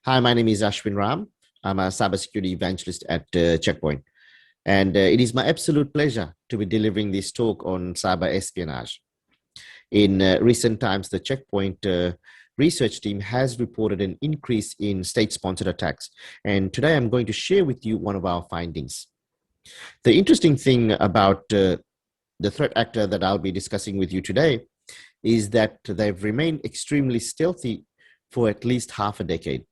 Hi, my name is Ashwin Ram. I'm a cybersecurity evangelist at Checkpoint. And it is my absolute pleasure to be delivering this talk on cyber espionage. In recent times, the Checkpoint research team has reported an increase in state-sponsored attacks. And today I'm going to share with you one of our findings. The interesting thing about the threat actor that I'll be discussing with you today is that they've remained extremely stealthy for at least half a decade.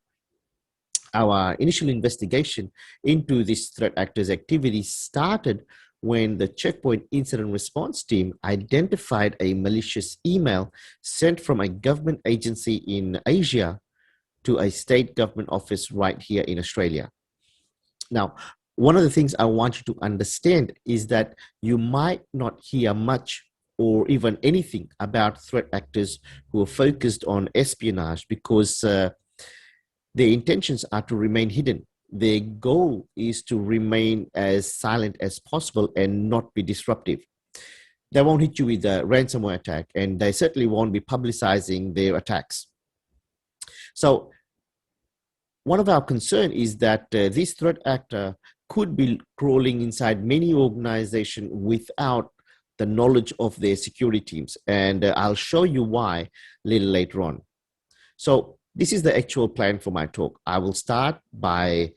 Our initial investigation into this threat actor's activity started when the Checkpoint Incident Response Team identified a malicious email sent from a government agency in Asia to a state government office right here in Australia. Now, one of the things I want you to understand is that you might not hear much or even anything about threat actors who are focused on espionage because their intentions are to remain hidden. Their goal is to remain as silent as possible and not be disruptive. They won't hit you with a ransomware attack, and they certainly won't be publicizing their attacks. So one of our concern is that this threat actor could be crawling inside many organizations without the knowledge of their security teams. And I'll show you why a little later on. So this is the actual plan for my talk. I will start by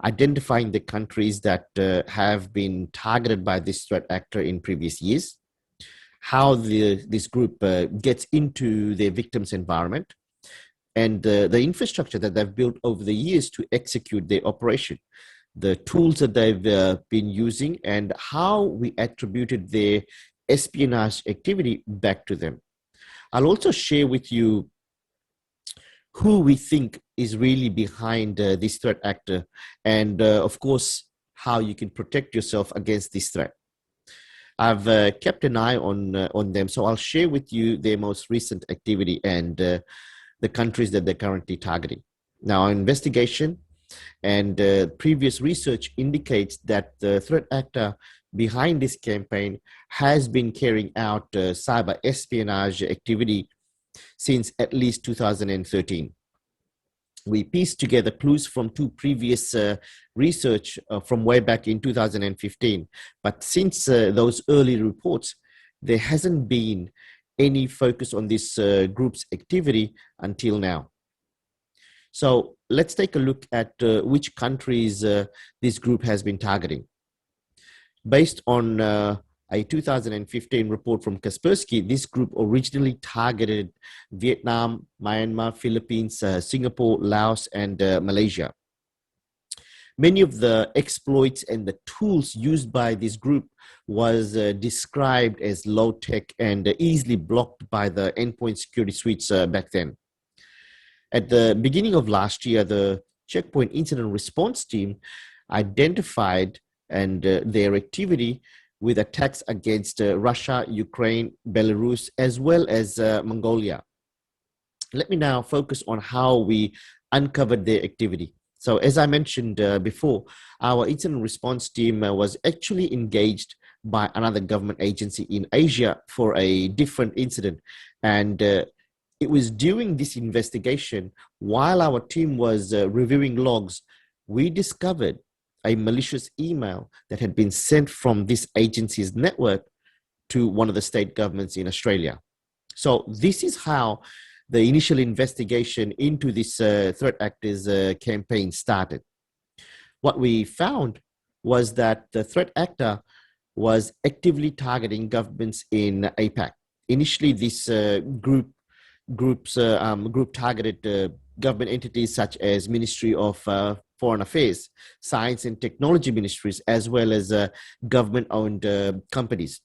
identifying the countries that have been targeted by this threat actor in previous years, how this group gets into their victims' environment, and the infrastructure that they've built over the years to execute their operation, the tools that they've been using, and how we attributed their espionage activity back to them. I'll also share with you who we think is really behind this threat actor, and of course, how you can protect yourself against this threat. I've kept an eye on them, so I'll share with you their most recent activity and the countries that they're currently targeting. Now, our investigation and previous research indicates that the threat actor behind this campaign has been carrying out cyber espionage activity since at least 2013. We pieced together clues from two previous research from way back in 2015. But since those early reports, there hasn't been any focus on this group's activity until now. So let's take a look at which countries this group has been targeting. Based on a 2015 report from Kaspersky, this group originally targeted Vietnam, Myanmar, Philippines, Singapore, Laos, and Malaysia. Many of the exploits and the tools used by this group was described as low-tech and easily blocked by the endpoint security suites back then. At the beginning of last year, the Checkpoint Incident Response Team identified and their activity with attacks against Russia, Ukraine, Belarus, as well as Mongolia. Let me now focus on how we uncovered their activity. So as I mentioned before, our incident response team was actually engaged by another government agency in Asia for a different incident. And it was during this investigation, while our team was reviewing logs, we discovered a malicious email that had been sent from this agency's network to one of the state governments in Australia. So this is how the initial investigation into this threat actors campaign started. What we found was that the threat actor was actively targeting governments in APAC. Initially, this group targeted government entities such as Ministry of Foreign Affairs, Science and Technology Ministries, as well as government-owned companies.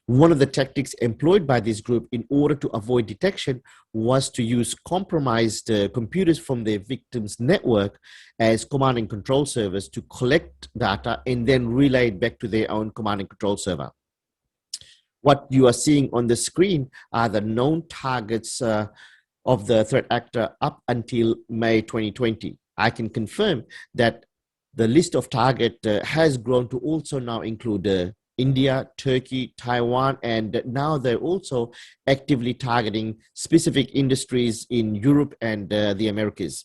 One of the tactics employed by this group in order to avoid detection was to use compromised computers from their victims' network as command and control servers to collect data and then relay it back to their own command and control server. What you are seeing on the screen are the known targets of the threat actor up until May 2020. I can confirm that the list of target has grown to also now include India, Turkey, Taiwan, and now they're also actively targeting specific industries in Europe and the Americas.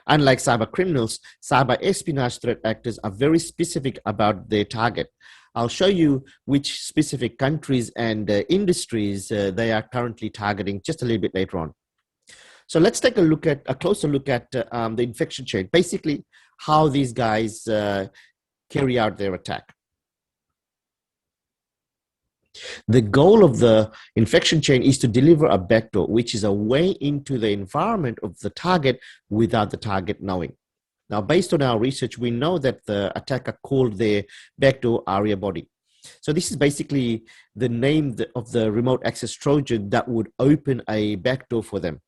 Unlike cyber criminals, cyber espionage threat actors are very specific about their target. I'll show you which specific countries and industries they are currently targeting just a little bit later on. So let's take a closer look at the infection chain, basically how these guys carry out their attack. The goal of the infection chain is to deliver a backdoor, which is a way into the environment of the target without the target knowing. Now, based on our research, we know that the attacker called their backdoor ARIA body. So this is basically the name of the remote access Trojan that would open a backdoor for them.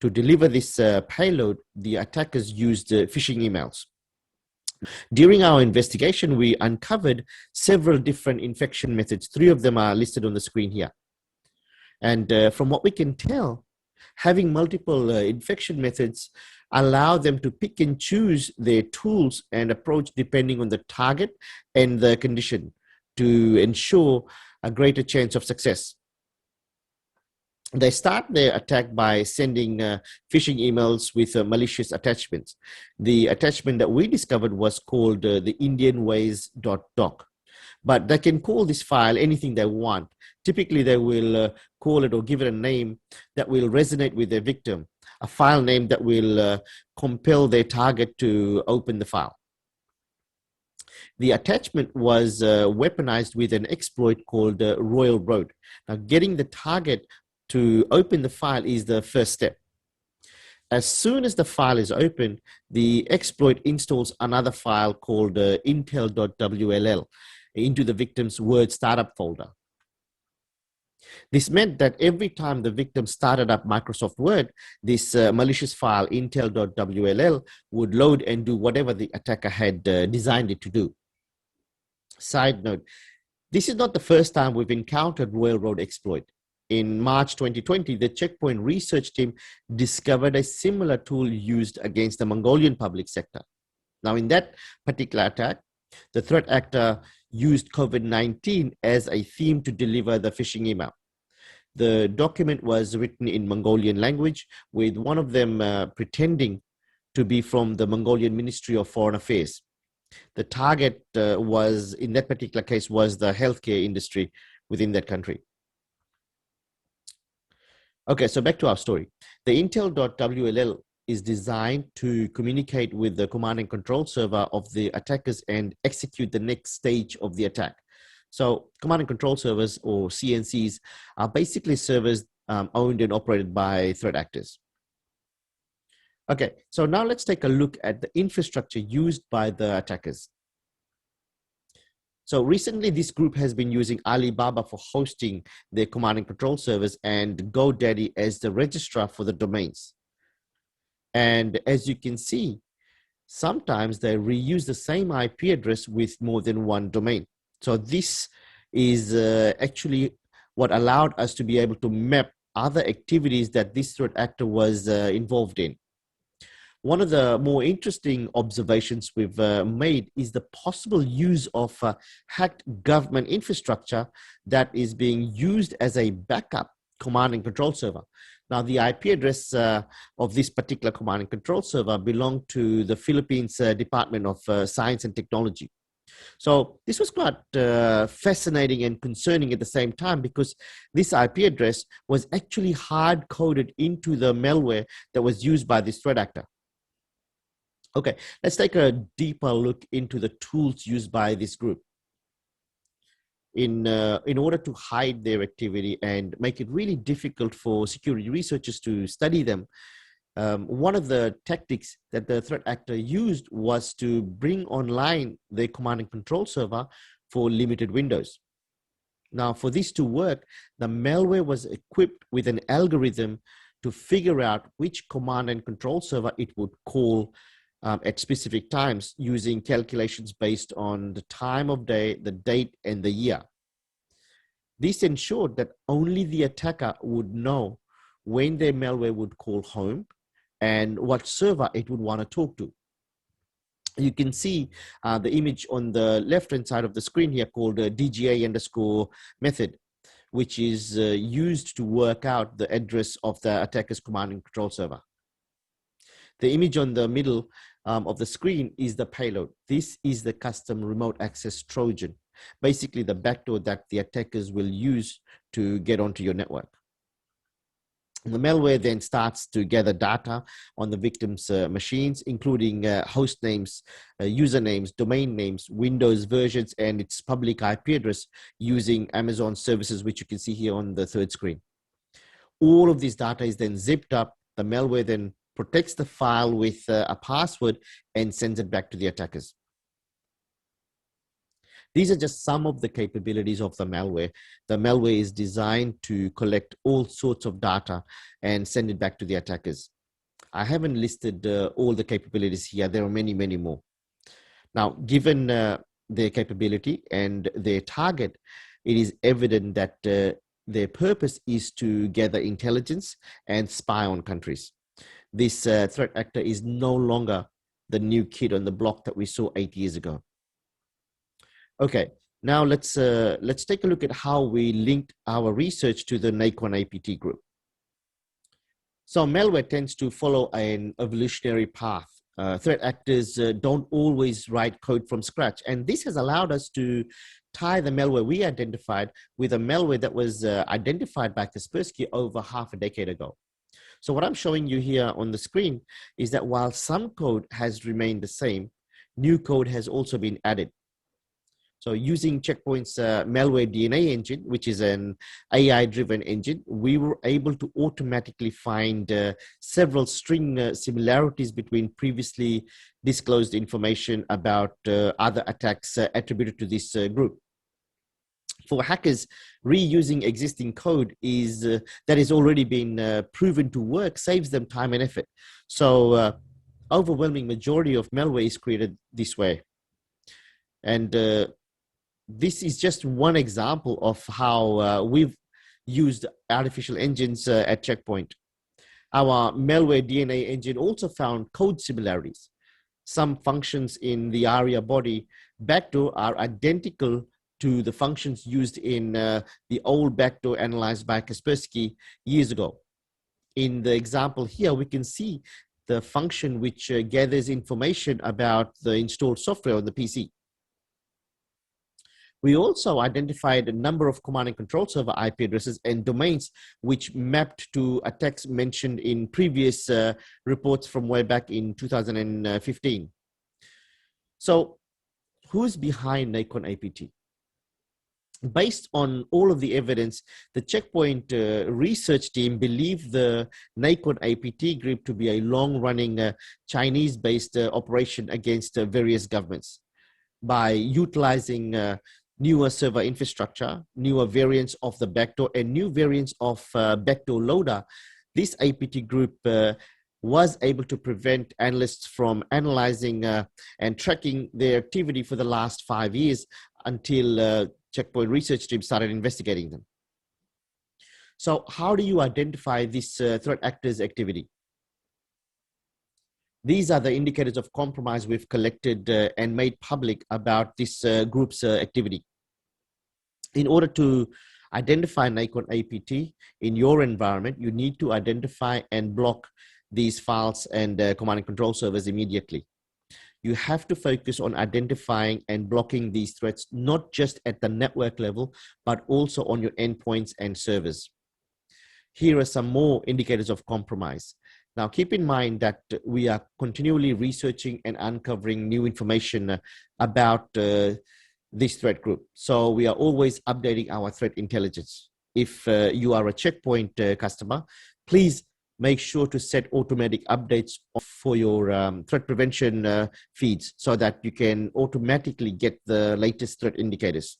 To deliver this payload, the attackers used phishing emails. During our investigation, we uncovered several different infection methods. 3 of them are listed on the screen here. And from what we can tell, having multiple infection methods allow them to pick and choose their tools and approach depending on the target and the condition to ensure a greater chance of success. They start their attack by sending phishing emails with malicious attachments. The attachment that we discovered was called the indianways.doc. But they can call this file anything they want. Typically, they will call it or give it a name that will resonate with their victim, a file name that will compel their target to open the file. The attachment was weaponized with an exploit called Royal Road. Now, getting the target to open the file is the first step. As soon as the file is open, the exploit installs another file called intel.wll into the victim's Word startup folder. This meant that every time the victim started up Microsoft Word, this malicious file intel.wll would load and do whatever the attacker had designed it to do. Side note, this is not the first time we've encountered Royal Road exploit. In March 2020, the Checkpoint research team discovered a similar tool used against the Mongolian public sector. Now, in that particular attack, the threat actor used COVID-19 as a theme to deliver the phishing email. The document was written in Mongolian language, with one of them pretending to be from the Mongolian Ministry of Foreign Affairs. The target was, in that particular case, was the healthcare industry within that country. Okay, so back to our story. The intel.wll is designed to communicate with the command and control server of the attackers and execute the next stage of the attack. So command and control servers, or CNCs, are basically servers owned and operated by threat actors. Okay, so now let's take a look at the infrastructure used by the attackers. So recently, this group has been using Alibaba for hosting their command and control servers and GoDaddy as the registrar for the domains. And as you can see, sometimes they reuse the same IP address with more than one domain. So this is actually what allowed us to be able to map other activities that this threat actor was involved in. One of the more interesting observations we've made is the possible use of hacked government infrastructure that is being used as a backup command and control server. Now, the IP address of this particular command and control server belonged to the Philippines Department of Science and Technology. So this was quite fascinating and concerning at the same time, because this IP address was actually hard-coded into the malware that was used by this threat actor. Okay, let's take a deeper look into the tools used by this group. In order to hide their activity and make it really difficult for security researchers to study them, one of the tactics that the threat actor used was to bring online the command and control server for limited windows. Now, for this to work, the malware was equipped with an algorithm to figure out which command and control server it would call at specific times, using calculations based on the time of day, the date, and the year. This ensured that only the attacker would know when their malware would call home and what server it would want to talk to. You can see the image on the left-hand side of the screen here called DGA underscore method, which is used to work out the address of the attacker's command and control server. The image on the middle of the screen is the payload. This is the custom remote access Trojan, basically the backdoor that the attackers will use to get onto your network. The malware then starts to gather data on the victim's machines, including host names, usernames, domain names, Windows versions, and its public IP address using Amazon services, which you can see here on the third screen. All of this data is then zipped up. The malware then protects the file with a password and sends it back to the attackers. These are just some of the capabilities of the malware. The malware is designed to collect all sorts of data and send it back to the attackers. I haven't listed all the capabilities here. There are many, many more. Now, given their capability and their target, it is evident that their purpose is to gather intelligence and spy on countries. This threat actor is no longer the new kid on the block that we saw 8 years ago. Okay, now let's take a look at how we linked our research to the Naikon APT group. So malware tends to follow an evolutionary path. Threat actors don't always write code from scratch, and this has allowed us to tie the malware we identified with a malware that was identified by Kaspersky over half a decade ago. So what I'm showing you here on the screen is that while some code has remained the same, new code has also been added. So using Checkpoint's malware DNA engine, which is an AI-driven engine, we were able to automatically find several string similarities between previously disclosed information about other attacks attributed to this group. For hackers, reusing existing code is that has already been proven to work saves them time and effort. So overwhelming majority of malware is created this way. And this is just one example of how we've used artificial engines at Checkpoint. Our malware DNA engine also found code similarities. Some functions in the ARIA body backdoor are identical to the functions used in the old backdoor analyzed by Kaspersky years ago. In the example here, we can see the function which gathers information about the installed software on the PC. We also identified a number of command and control server IP addresses and domains which mapped to attacks mentioned in previous reports from way back in 2015. So who's behind Naikon APT? Based on all of the evidence, the Checkpoint research team believed the Naikon APT group to be a long-running Chinese-based operation against various governments. By utilizing newer server infrastructure, newer variants of the backdoor, and new variants of backdoor loader, this APT group was able to prevent analysts from analyzing and tracking their activity for the last 5 years until Checkpoint research team started investigating them. So how do you identify this threat actor's activity? These are the indicators of compromise we've collected and made public about this group's activity. In order to identify Naikon APT in your environment, you need to identify and block these files and command and control servers immediately. You have to focus on identifying and blocking these threats, not just at the network level, but also on your endpoints and servers. Here are some more indicators of compromise. Now, keep in mind that we are continually researching and uncovering new information about this threat group. So we are always updating our threat intelligence. If you are a Checkpoint customer, please make sure to set automatic updates for your threat prevention feeds so that you can automatically get the latest threat indicators.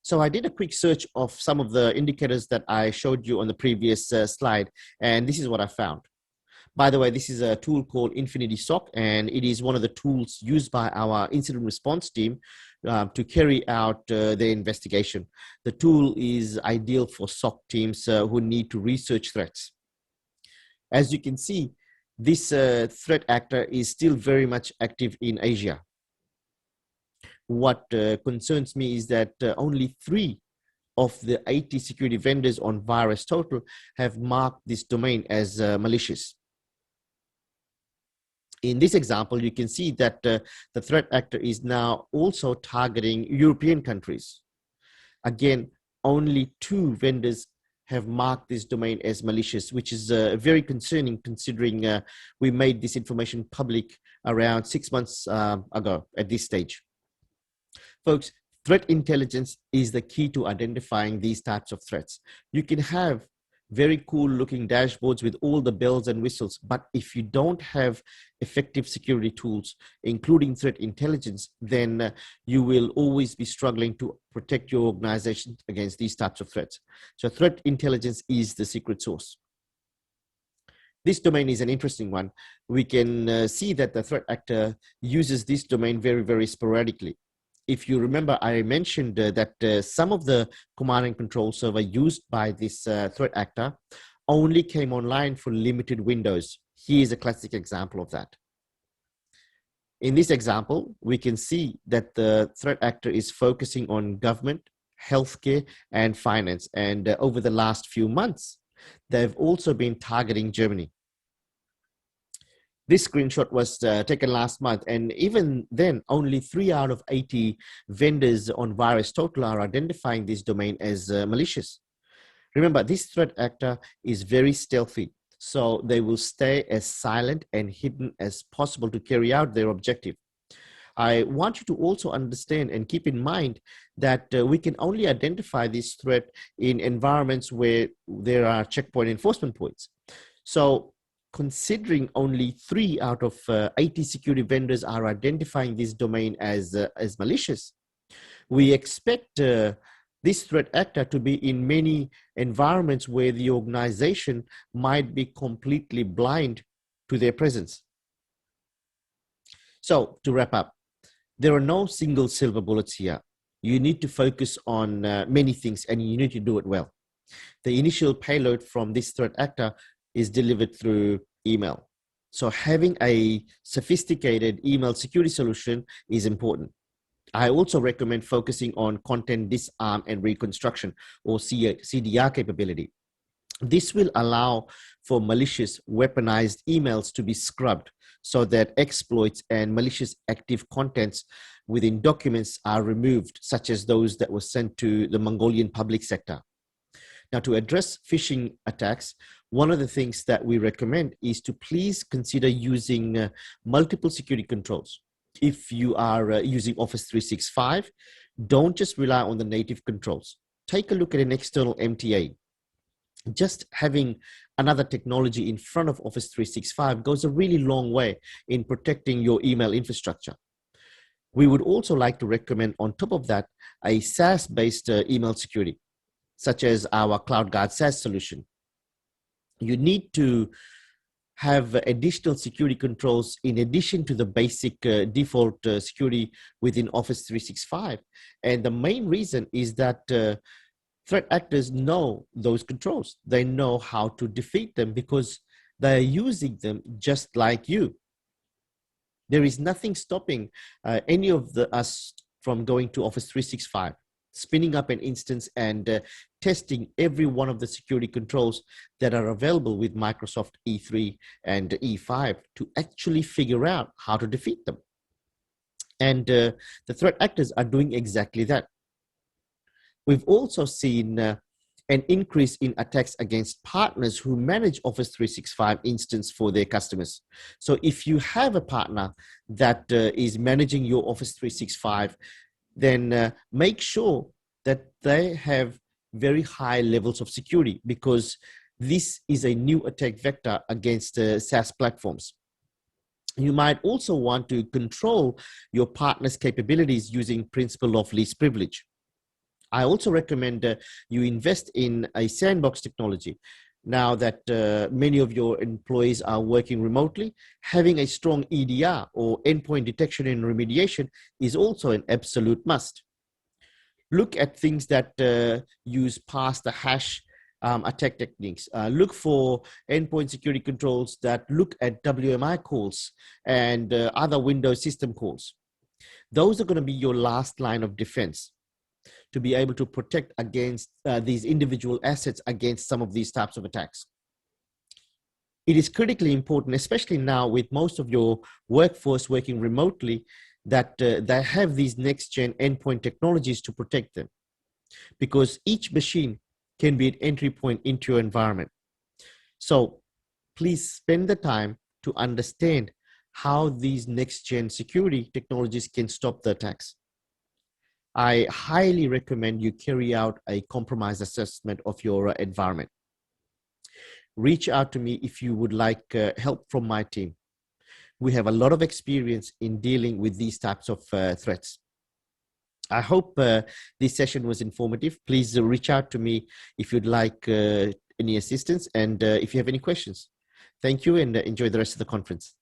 So I did a quick search of some of the indicators that I showed you on the previous slide, and this is what I found. By the way, this is a tool called Infinity SOC, and it is one of the tools used by our incident response team to carry out their investigation. The tool is ideal for SOC teams who need to research threats. As you can see, This threat actor is still very much active in Asia. What concerns me is that only 3 of the 80 security vendors on VirusTotal have marked this domain as malicious. In this example, you can see that the threat actor is now also targeting European countries. Again, only 2 vendors have marked this domain as malicious, which is very concerning considering we made this information public around 6 months ago at this stage. Folks, threat intelligence is the key to identifying these types of threats. You can have very cool looking dashboards with all the bells and whistles, but if you don't have effective security tools, including threat intelligence, then you will always be struggling to protect your organization against these types of threats. So threat intelligence is the secret sauce. This domain is an interesting one. We can see that the threat actor uses this domain very, very sporadically. If you remember, I mentioned that some of the command and control server used by this threat actor only came online for limited windows. Here's a classic example of that. In this example, we can see that the threat actor is focusing on government, healthcare, and finance. And over the last few months, they've also been targeting Germany. This screenshot was taken last month, and even then, only 3 out of 80 vendors on VirusTotal are identifying this domain as malicious. Remember, this threat actor is very stealthy, so they will stay as silent and hidden as possible to carry out their objective. I want you to also understand and keep in mind that we can only identify this threat in environments where there are checkpoint enforcement points. So considering only 3 out of 80 security vendors are identifying this domain as malicious, we expect this threat actor to be in many environments where the organization might be completely blind to their presence. So to wrap up, there are no single silver bullets here. You need to focus on many things, and you need to do it well. The initial payload from this threat actor is delivered through email. So having a sophisticated email security solution is important. I also recommend focusing on content disarm and reconstruction, or CDR capability. This will allow for malicious weaponized emails to be scrubbed so that exploits and malicious active contents within documents are removed, such as those that were sent to the Mongolian public sector. Now, to address phishing attacks, one of the things that we recommend is to please consider using multiple security controls. If you are using Office 365, don't just rely on the native controls. Take a look at an external MTA. Just having another technology in front of Office 365 goes a really long way in protecting your email infrastructure. We would also like to recommend, on top of that, a SaaS-based email security, such as our CloudGuard SaaS solution. You need to have additional security controls in addition to the basic default security within Office 365. And the main reason is that threat actors know those controls. They know how to defeat them because they're using them just like you. There is nothing stopping any of us from going to Office 365, spinning up an instance and testing every one of the security controls that are available with Microsoft E3 and E5 to actually figure out how to defeat them. And the threat actors are doing exactly that. We've also seen an increase in attacks against partners who manage Office 365 instance for their customers. So if you have a partner that is managing your Office 365, then make sure that they have very high levels of security, because this is a new attack vector against SaaS platforms. You might also want to control your partner's capabilities using principle of least privilege. I also recommend you invest in a sandbox technology. Now that many of your employees are working remotely, having a strong EDR, or endpoint detection and remediation, is also an absolute must. Look at things that use pass the hash attack techniques. Look for endpoint security controls that look at WMI calls and other Windows system calls. Those are going to be your last line of defense to be able to protect against these individual assets against some of these types of attacks. It is critically important, especially now with most of your workforce working remotely, that they have these next-gen endpoint technologies to protect them, because each machine can be an entry point into your environment. So please spend the time to understand how these next-gen security technologies can stop the attacks. I highly recommend you carry out a compromise assessment of your environment. Reach out to me if you would like help from my team. We have a lot of experience in dealing with these types of threats. I hope this session was informative. Please reach out to me if you'd like any assistance and if you have any questions. Thank you and enjoy the rest of the conference.